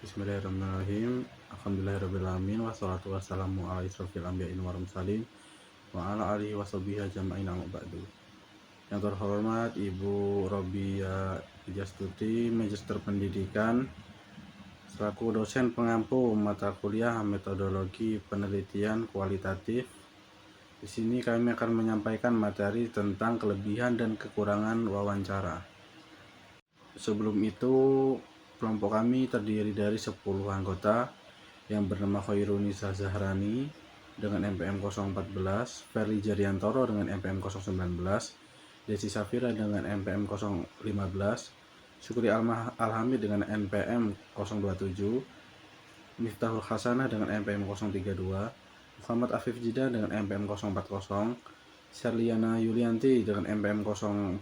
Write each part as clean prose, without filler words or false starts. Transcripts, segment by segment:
Bismillahirrahmanirrahim. Alhamdulillahirrahmanirrahim. Wassalatu wassalamu ala isrofil anbiya'i wal mursalin wa ala alihi washabihi ajma'in amma ba'du. Yang terhormat Ibu Robia Jastuti, Magister Pendidikan, selaku dosen pengampu mata kuliah metodologi penelitian kualitatif. Di sini kami akan menyampaikan materi tentang kelebihan dan kekurangan wawancara. Sebelum itu, kelompok kami terdiri dari 10 anggota yang bernama Khairunisa Zahrani dengan MPM 014, Ferli Jariantoro dengan MPM 019, Desi Safira dengan MPM 015, Syukri Alhamid dengan MPM 027, Miftahul Hasanah dengan MPM 032, Muhammad Afif Jida dengan MPM 040, Serliana Yulianti dengan MPM 046,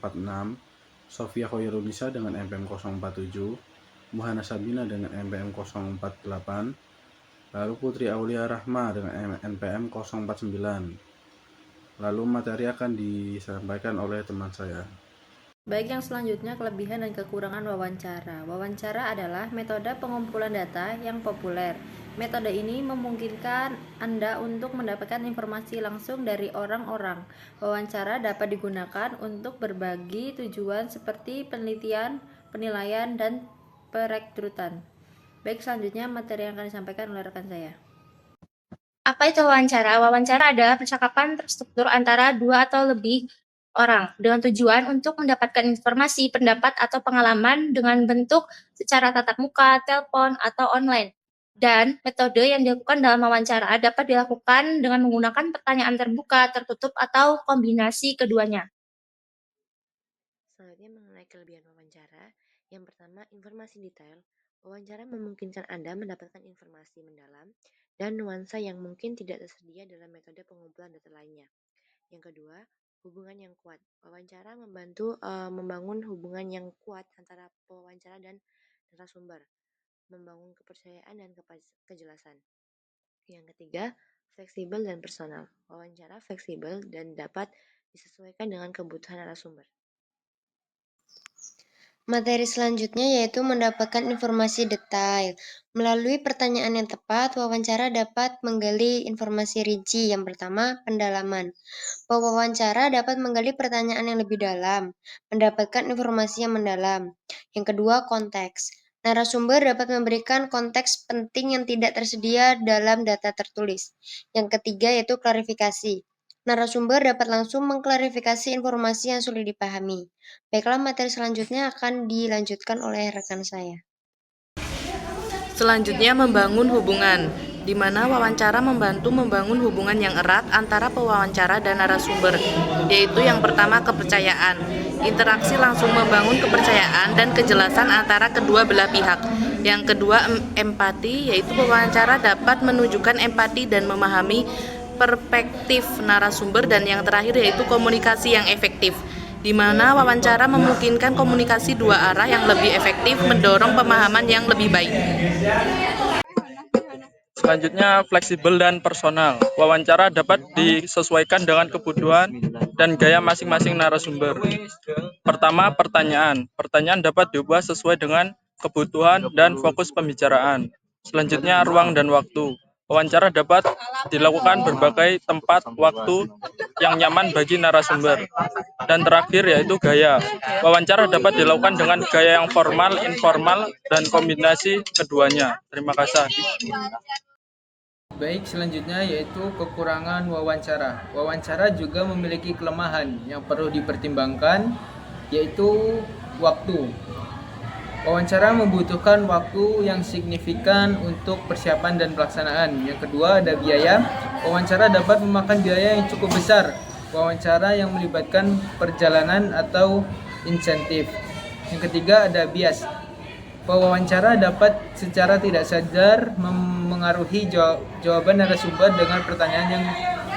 Sofia Khairunisa dengan MPM 047, Muhana Sabina dengan MPM 048, lalu Putri Aulia Rahma dengan MPM 049. Lalu materi akan disampaikan oleh teman saya. Baik, yang selanjutnya kelebihan dan kekurangan wawancara. Wawancara adalah metode pengumpulan data yang populer. Metode ini memungkinkan Anda untuk mendapatkan informasi langsung dari orang-orang. Wawancara dapat digunakan untuk berbagi tujuan seperti penelitian, penilaian, dan perekrutan. Baik, selanjutnya materi yang akan disampaikan oleh rekan saya. Apa itu wawancara? Wawancara adalah percakapan terstruktur antara dua atau lebih orang dengan tujuan untuk mendapatkan informasi, pendapat, atau pengalaman dengan bentuk secara tatap muka, telepon, atau online. Dan metode yang dilakukan dalam wawancara dapat dilakukan dengan menggunakan pertanyaan terbuka, tertutup, atau kombinasi keduanya. Selanjutnya mengenai kelebihan wawancara. Yang pertama, informasi detail. Wawancara memungkinkan Anda mendapatkan informasi mendalam dan nuansa yang mungkin tidak tersedia dalam metode pengumpulan data lainnya. Yang kedua, hubungan yang kuat. Wawancara membantu membangun hubungan yang kuat antara pewawancara dan narasumber, membangun kepercayaan dan kejelasan. Yang ketiga, fleksibel dan personal. Wawancara fleksibel dan dapat disesuaikan dengan kebutuhan narasumber. Materi selanjutnya yaitu mendapatkan informasi detail. Melalui pertanyaan yang tepat, wawancara dapat menggali informasi rinci. Yang pertama, pendalaman. Pewawancara dapat menggali pertanyaan yang lebih dalam, mendapatkan informasi yang mendalam. Yang kedua, konteks. Narasumber dapat memberikan konteks penting yang tidak tersedia dalam data tertulis. Yang ketiga yaitu klarifikasi. Narasumber dapat langsung mengklarifikasi informasi yang sulit dipahami. Baiklah, materi selanjutnya akan dilanjutkan oleh rekan saya. Selanjutnya membangun hubungan, di mana wawancara membantu membangun hubungan yang erat antara pewawancara dan narasumber, yaitu yang pertama kepercayaan. Interaksi langsung membangun kepercayaan dan kejelasan antara kedua belah pihak. Yang kedua empati, yaitu pewawancara dapat menunjukkan empati dan memahami perspektif narasumber. Dan yang terakhir yaitu komunikasi yang efektif, di mana wawancara memungkinkan komunikasi dua arah yang lebih efektif, mendorong pemahaman yang lebih baik. Selanjutnya, fleksibel dan personal. Wawancara dapat disesuaikan dengan kebutuhan dan gaya masing-masing narasumber. Pertama, pertanyaan. Pertanyaan dapat diubah sesuai dengan kebutuhan dan fokus pembicaraan. Selanjutnya, ruang dan waktu. Wawancara dapat dilakukan berbagai tempat, waktu yang nyaman bagi narasumber. Dan terakhir yaitu gaya. Wawancara dapat dilakukan dengan gaya yang formal, informal, dan kombinasi keduanya. Terima kasih. Baik, selanjutnya yaitu kekurangan wawancara. Wawancara juga memiliki kelemahan yang perlu dipertimbangkan, yaitu waktu. Wawancara membutuhkan waktu yang signifikan untuk persiapan dan pelaksanaan. Yang kedua ada biaya. Wawancara dapat memakan biaya yang cukup besar. Wawancara yang melibatkan perjalanan atau insentif. Yang ketiga ada bias. Pewawancara dapat secara tidak sadar mengaruhi jawaban narasumber dengan pertanyaan yang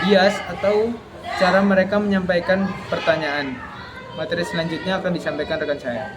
bias atau cara mereka menyampaikan pertanyaan. Materi selanjutnya akan disampaikan rekan saya.